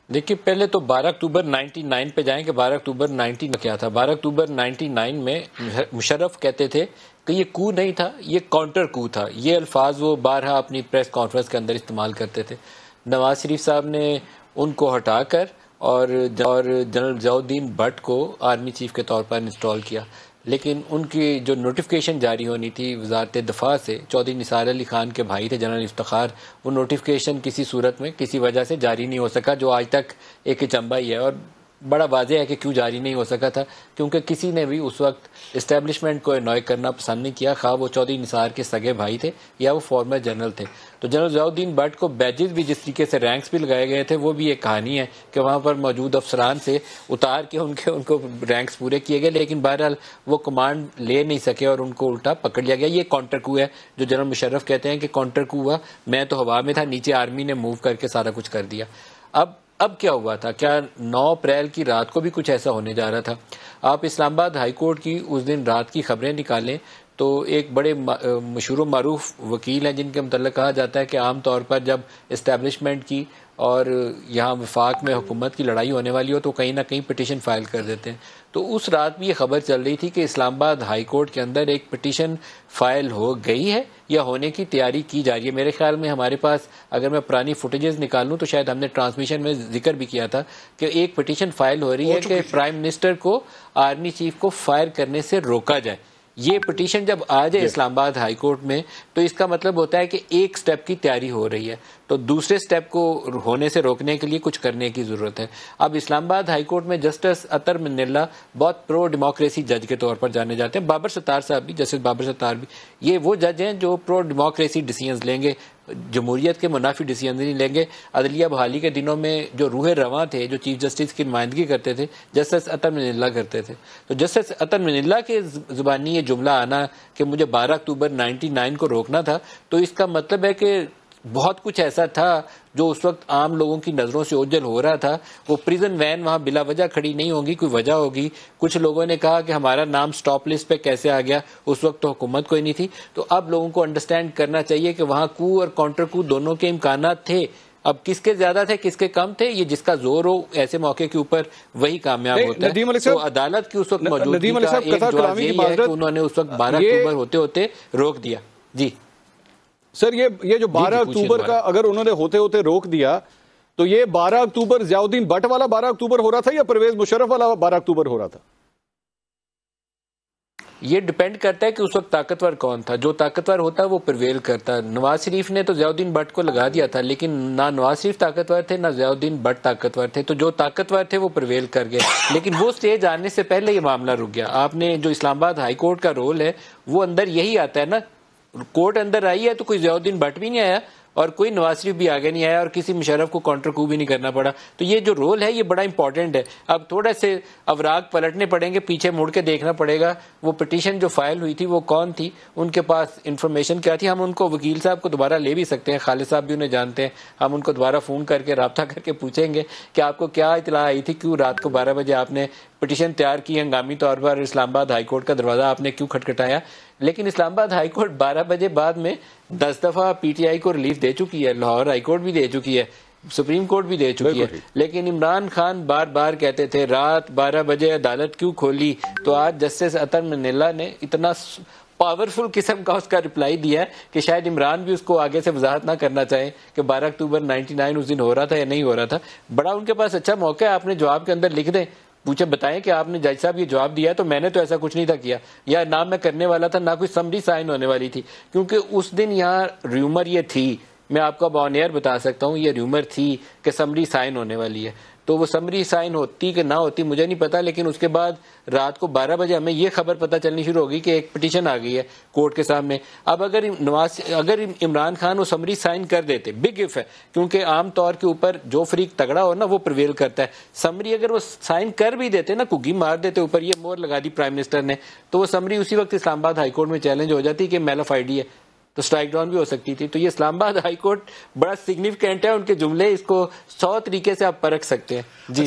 دیکھیے پہلے تو 12 اکتوبر 99 پہ جائیں کہ 12 اکتوبر 90 میں کیا تھا۔ 12 اکتوبر 99 میں مشرف کہتے تھے کہ یہ کو نہیں تھا، یہ کاؤنٹر کو تھا۔ یہ الفاظ وہ بارہا اپنی پریس کانفرنس کے اندر استعمال کرتے تھے۔ نواز شریف صاحب نے ان کو ہٹا کر اور جنرل ضیاء الدین بٹ کو آرمی چیف کے طور پر انسٹال کیا، لیکن ان کی جو نوٹیفیکیشن جاری ہونی تھی وزارت دفاع سے، چودھری نثار علی خان کے بھائی تھے جنرل افتخار، وہ نوٹیفیکیشن کسی صورت میں کسی وجہ سے جاری نہیں ہو سکا، جو آج تک ایک اچنبھا ہی ہے۔ اور بڑا واضح ہے کہ کیوں جاری نہیں ہو سکا تھا، کیونکہ کسی نے بھی اس وقت اسٹیبلشمنٹ کو انوائے کرنا پسند نہیں کیا، خواہ وہ چودھری نثار کے سگے بھائی تھے یا وہ فارمر جنرل تھے۔ تو جنرل ضیاء الدین بٹ کو بیجز بھی جس طریقے سے رینکس بھی لگائے گئے تھے، وہ بھی ایک کہانی ہے کہ وہاں پر موجود افسران سے اتار کے ان کو رینکس پورے کیے گئے، لیکن بہرحال وہ کمانڈ لے نہیں سکے اور ان کو الٹا پکڑ لیا گیا۔ یہ کاؤنٹر کو ہے جو جنرل مشرف کہتے ہیں کہ کاؤنٹر کو ہوا، میں تو ہوا میں تھا، نیچے آرمی نے موو کر کے سارا کچھ کر دیا۔ اب کیا ہوا تھا؟ کیا 9 اپریل کی رات کو بھی کچھ ایسا ہونے جا رہا تھا؟ آپ اسلام آباد ہائی کورٹ کی اس دن رات کی خبریں نکالیں تو ایک بڑے مشہور و معروف وکیل ہیں جن کے متعلق کہا جاتا ہے کہ عام طور پر جب اسٹیبلشمنٹ کی اور یہاں وفاق میں حکومت کی لڑائی ہونے والی ہو تو کہیں نہ کہیں پٹیشن فائل کر دیتے ہیں۔ تو اس رات بھی یہ خبر چل رہی تھی کہ اسلام آباد ہائی کورٹ کے اندر ایک پٹیشن فائل ہو گئی ہے یا ہونے کی تیاری کی جا رہی ہے۔ میرے خیال میں ہمارے پاس اگر میں پرانی فوٹیجز نکالوں تو شاید ہم نے ٹرانسمیشن میں ذکر بھی کیا تھا کہ ایک پٹیشن فائل ہو رہی ہے کہ پرائم منسٹر کو آرمی چیف کو فائر کرنے سے روکا جائے۔ یہ پٹیشن جب آ جائے اسلام آباد ہائی کورٹ میں تو اس کا مطلب ہوتا ہے کہ ایک سٹیپ کی تیاری ہو رہی ہے، تو دوسرے سٹیپ کو ہونے سے روکنے کے لیے کچھ کرنے کی ضرورت ہے۔ اب اسلام آباد ہائی کورٹ میں جسٹس اطہر من اللہ بہت پرو ڈیموکریسی جج کے طور پر جانے جاتے ہیں۔ بابر ستار صاحب بھی، جسٹس بابر ستار بھی، یہ وہ جج ہیں جو پرو ڈیموکریسی ڈیسیژنز لیں گے، جمہوریت کے منافی ڈیسیژن نہیں لیں گے۔ عدلیہ بحالی کے دنوں میں جو روح رواں تھے، جو چیف جسٹس کی نمائندگی کرتے تھے، جسٹس اطہر من اللہ کرتے تھے۔ تو جسٹس اطہر من اللہ کے زبانی یہ جملہ آنا کہ مجھے 12 اکتوبر 99 کو روکنا تھا، تو اس کا مطلب ہے کہ بہت کچھ ایسا تھا جو اس وقت عام لوگوں کی نظروں سے اوجھل ہو رہا تھا۔ وہ پریزن وین وہاں بلا وجہ کھڑی نہیں ہوگی، کوئی وجہ ہوگی۔ کچھ لوگوں نے کہا کہ ہمارا نام سٹاپ لسٹ پہ کیسے آ گیا، اس وقت تو حکومت کوئی نہیں تھی۔ تو اب لوگوں کو انڈرسٹینڈ کرنا چاہیے کہ وہاں کو اور کاؤنٹر کو دونوں کے امکانات تھے۔ اب کس کے زیادہ تھے کس کے کم تھے، یہ جس کا زور ہو ایسے موقع کے اوپر وہی کامیاب ہوتا ہے۔ تو عدالت کی اس وقت موجودگی کا ایک جواز یہی ہے کہ انہوں نے اس وقت 12 اکتوبر ہوتے ہوتے روک دیا۔ جی سر، یہ جو 12 اکتوبر کا اگر انہوں نے ہوتے ہوتے روک دیا تو یہ 12 اکتوبر ضیاء الدین بٹ والا 12 اکتوبر ہو رہا تھا یا پرویز مشرف والا 12 اکتوبر ہو رہا تھا؟ یہ ڈیپینڈ کرتا ہے کہ اس وقت طاقتور کون تھا۔ جو طاقتور ہوتا ہے وہ پرویل کرتا ہے۔ نواز شریف نے تو ضیاء الدین بٹ کو لگا دیا تھا، لیکن نہ نواز شریف طاقتور تھے نہ ضیاء الدین بٹ طاقتور تھے، تو جو طاقتور تھے وہ پرویل کر گئے۔ لیکن وہ سٹیج آنے سے پہلے یہ معاملہ رک گیا۔ آپ نے جو اسلام آباد ہائی کورٹ کا رول ہے وہ اندر یہی آتا ہے نا، کورٹ اندر آئی ہے تو کوئی ضیاء الدین بٹ بھی نہیں آیا اور کوئی نواز شریف بھی آگے نہیں آیا اور کسی مشرف کو کاؤنٹر کو بھی نہیں کرنا پڑا۔ تو یہ جو رول ہے یہ بڑا امپورٹنٹ ہے۔ اب تھوڑے سے اوراق پلٹنے پڑیں گے، پیچھے مڑ کے دیکھنا پڑے گا وہ پٹیشن جو فائل ہوئی تھی وہ کون تھی، ان کے پاس انفارمیشن کیا تھی۔ ہم ان کو وکیل صاحب کو دوبارہ لے بھی سکتے ہیں، خالد صاحب بھی انہیں جانتے ہیں، ہم ان کو دوبارہ فون کر کے رابطہ کر کے پوچھیں گے کہ آپ کو کیا اطلاع آئی تھی، کیوں رات کو 12 بجے آپ نے پٹیشن تیار کی ہنگامی طور پر، اسلام آباد ہائی کورٹ کا دروازہ آپ نے کیوں کھٹکھٹایا۔ لیکن اسلام آباد ہائی کورٹ 12 بجے بعد میں 10 دفعہ پی ٹی آئی کو ریلیف دے چکی ہے، لاہور ہائی کورٹ بھی دے چکی ہے، سپریم کورٹ بھی دے چکی ہے۔ لیکن عمران خان بار بار کہتے تھے رات 12 بجے عدالت کیوں کھولی، تو آج جسٹس اطہر من اللہ نے اتنا پاورفل قسم کا اس کا رپلائی دیا ہے کہ شاید عمران بھی اس کو آگے سے وضاحت نہ کرنا چاہیں کہ 12 اکتوبر 99 اس دن ہو رہا تھا یا نہیں ہو رہا تھا۔ بڑا ان کے پاس اچھا موقع ہے، آپ نے جواب کے اندر لکھ دیں، پوچھے بتائیں کہ آپ نے جج صاحب یہ جواب دیا ہے تو میں نے تو ایسا کچھ نہیں تھا کیا، یا نہ میں کرنے والا تھا، نہ کوئی سمری سائن ہونے والی تھی، کیونکہ اس دن یہاں ریومر یہ تھی، میں آپ کو آن ایئر بتا سکتا ہوں، یہ ریومر تھی کہ سمری سائن ہونے والی ہے۔ تو وہ سمری سائن ہوتی کہ نہ ہوتی مجھے نہیں پتا، لیکن اس کے بعد رات کو 12 بجے ہمیں یہ خبر پتہ چلنی شروع ہوگی کہ ایک پٹیشن آ گئی ہے کورٹ کے سامنے۔ اب اگر عمران خان وہ سمری سائن کر دیتے، بگ اف ہے، کیونکہ عام طور کے اوپر جو فریق تگڑا ہو نا وہ پرویل کرتا ہے، سمری اگر وہ سائن کر بھی دیتے نا، کگی مار دیتے اوپر، یہ مور لگا دی پرائم منسٹر نے، تو وہ سمری اسی وقت اسلام آباد ہائی کورٹ میں چیلنج ہو جاتی کہ میل آف آئی ڈی ہے، تو سٹرائک ڈاؤن بھی ہو سکتی تھی۔ تو یہ اسلام آباد ہائی کورٹ بڑا سگنیفیکینٹ ہے، ان کے جملے اس کو 100 طریقے سے آپ پرکھ سکتے ہیں۔ جی